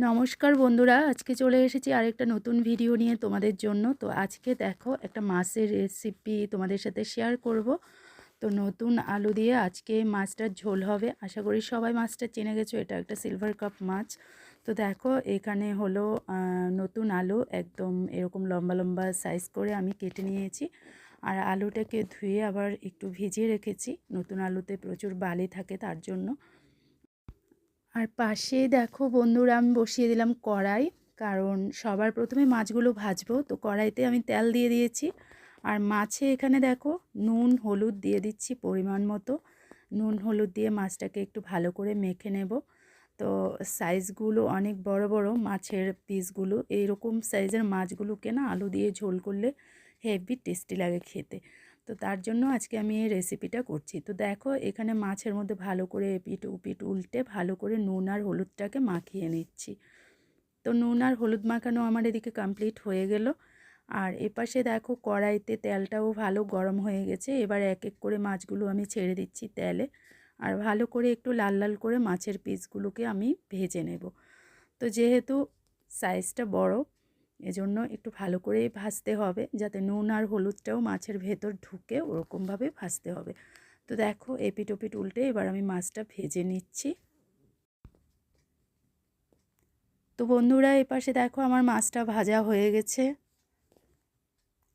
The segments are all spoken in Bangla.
নমস্কার বন্ধুরা, আজকে চলে এসেছি আরেকটা নতুন ভিডিও নিয়ে তোমাদের জন্য। তো আজকে দেখো একটা মাছের রেসিপি তোমাদের সাথে শেয়ার করব। তো নতুন আলু দিয়ে আজকে মাছটার ঝোল হবে। আশা করি সবাই মাছটা চিনে গেছো, এটা একটা সিলভার কাপ মাছ। তো দেখো এখানে হলো নতুন আলু, একদম এরকম লম্বা লম্বা সাইজ করে আমি কেটে নিয়েছি। আর আলুটাকে ধুয়ে আবার একটু ভিজিয়ে রেখেছি, নতুন আলুতে প্রচুর বালি থাকে তার জন্য। আর পাশে দেখো বন্ধুরা, আমি বসিয়ে দিলাম কড়াই, কারণ সবার প্রথমে মাছগুলো ভাজবো। তো কড়াইতে আমি তেল দিয়ে দিয়েছি। আর মাছে এখানে দেখো নুন হলুদ দিয়ে দিচ্ছি পরিমাণ মতো। নুন হলুদ দিয়ে মাছটাকে একটু ভালো করে মেখে নেব। তো সাইজগুলো অনেক বড় বড় মাছের পিসগুলো, এইরকম সাইজের মাছগুলোকে না আলু দিয়ে ঝোল করলে হেভি টেস্টি লাগে খেতে। তো তার জন্য আজকে আমি এই রেসিপিটা করছি। তো দেখো এখানে মাছের মধ্যে ভালো করে এপিট উপিট উল্টে ভালো করে নুন আর হলুদটাকে মাখিয়ে নিচ্ছি। তো নুন আর হলুদ মাখানো আমার এদিকে কমপ্লিট হয়ে গেল। আর এপাশে দেখো কড়াইতে তেলটাও ভালো গরম হয়ে গেছে। এবার এক এক করে মাছগুলো আমি ছেড়ে দিচ্ছি তেলে। আর ভালো করে একটু লাল লাল করে মাছের পিসগুলোকে আমি ভেজে নেব। তো যেহেতু সাইজটা বড়, এজন্য একটু ভালো করেই ভাজতে হবে, যাতে নুন আর হলুদটাও মাছের ভেতর ঢুকে ওরকমভাবে ভাজতে হবে। তো দেখো এপিট ওপিট উল্টে এবার আমি মাছটা ভেজে নিচ্ছি। তো বন্ধুরা এপাশে দেখো আমার মাছটা ভাজা হয়ে গেছে।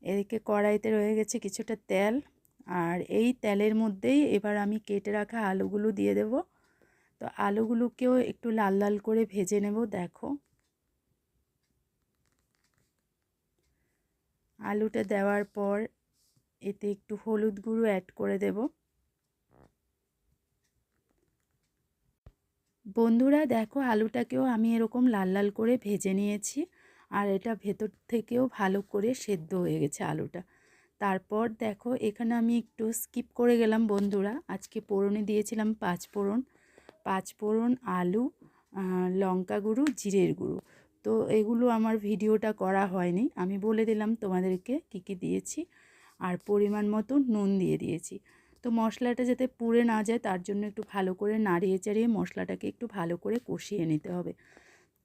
এদিকে কড়াইতে রয়ে গেছে কিছুটা তেল। আর এই তেলের মধ্যেই এবার আমি কেটে রাখা আলুগুলো দিয়ে দেব। তো আলুগুলোকেও একটু লাল লাল করে ভেজে নেব। দেখো আলুটা দেওয়ার পর এতে একটু হলুদ গুঁড়ো অ্যাড করে দেব। বন্ধুরা দেখো আলুটাকেও আমি এরকম লাল লাল করে ভেজে নিয়েছি। আর এটা ভেতর থেকেও ভালো করে সেদ্ধ হয়ে গেছে আলুটা। তারপর দেখো এখানে আমি একটু স্কিপ করে গেলাম বন্ধুরা, আজকে ফোড়নে দিয়েছিলাম পাঁচফোড়ন, আলু, লঙ্কা গুঁড়ো, জিরের গুঁড়ো। তো এগুলো আমার ভিডিওটা করা হয়নি, আমি বলে দিলাম তোমাদেরকে কী কী দিয়েছি। আর পরিমাণ মতো নুন দিয়ে দিয়েছি। তো মশলাটা যাতে পুড়ে না যায় তার জন্য একটু ভালো করে নাড়িয়ে চাড়িয়ে মশলাটাকে একটু ভালো করে কষিয়ে নিতে হবে।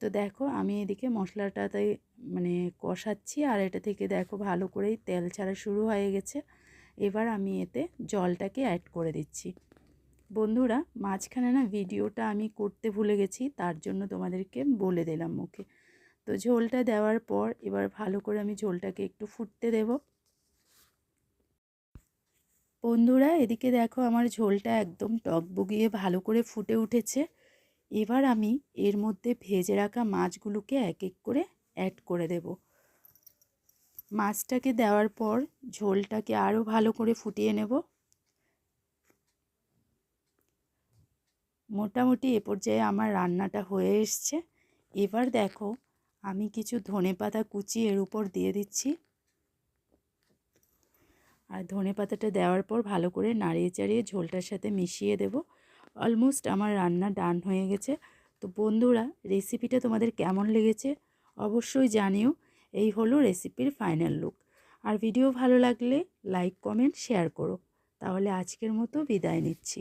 তো দেখো আমি এদিকে মশলাটাতে মানে কষাচ্ছি। আর এটা থেকে দেখো ভালো করেই তেল ছাড়া শুরু হয়ে গেছে। এবার আমি এতে জলটাকে অ্যাড করে দিচ্ছি। বন্ধুরা মাঝখানে না ভিডিওটা আমি করতে ভুলে গেছি, তার জন্য তোমাদেরকে বলে দিলাম মুখে। তো ঝোলটা দেওয়ার পর এবার ভালো করে আমি ঝোলটাকে একটু ফুটতে দেব। বন্ধুরা এদিকে দেখো আমার ঝোলটা একদম টকবগিয়ে ভালো করে ফুটে উঠেছে। এবার আমি এর মধ্যে ভেজে রাখা মাছগুলোকে এক এক করে অ্যাড করে দেব। মাছটাকে দেওয়ার পর ঝোলটাকে আরও ভালো করে ফুটিয়ে নেব। মোটামুটি এ পর্যায়ে আমার রান্নাটা হয়ে এসছে। এবার দেখো আমি কিছু ধনেপাতা কুচি এর উপর দিয়ে দিচ্ছি। আর ধনেপাতাটা দেওয়ার পর ভালো করে নাড়িয়ে চাড়িয়ে ঝোলটার সাথে মিশিয়ে দেব। অলমোস্ট আমার রান্না ডান হয়ে গেছে। তো বন্ধুরা রেসিপিটা তোমাদের কেমন লেগেছে অবশ্যই জানিও। এই হলো রেসিপির ফাইনাল লুক। আর ভিডিও ভালো লাগলে লাইক কমেন্ট শেয়ার করো। তাহলে আজকের মতো বিদায় নিচ্ছি।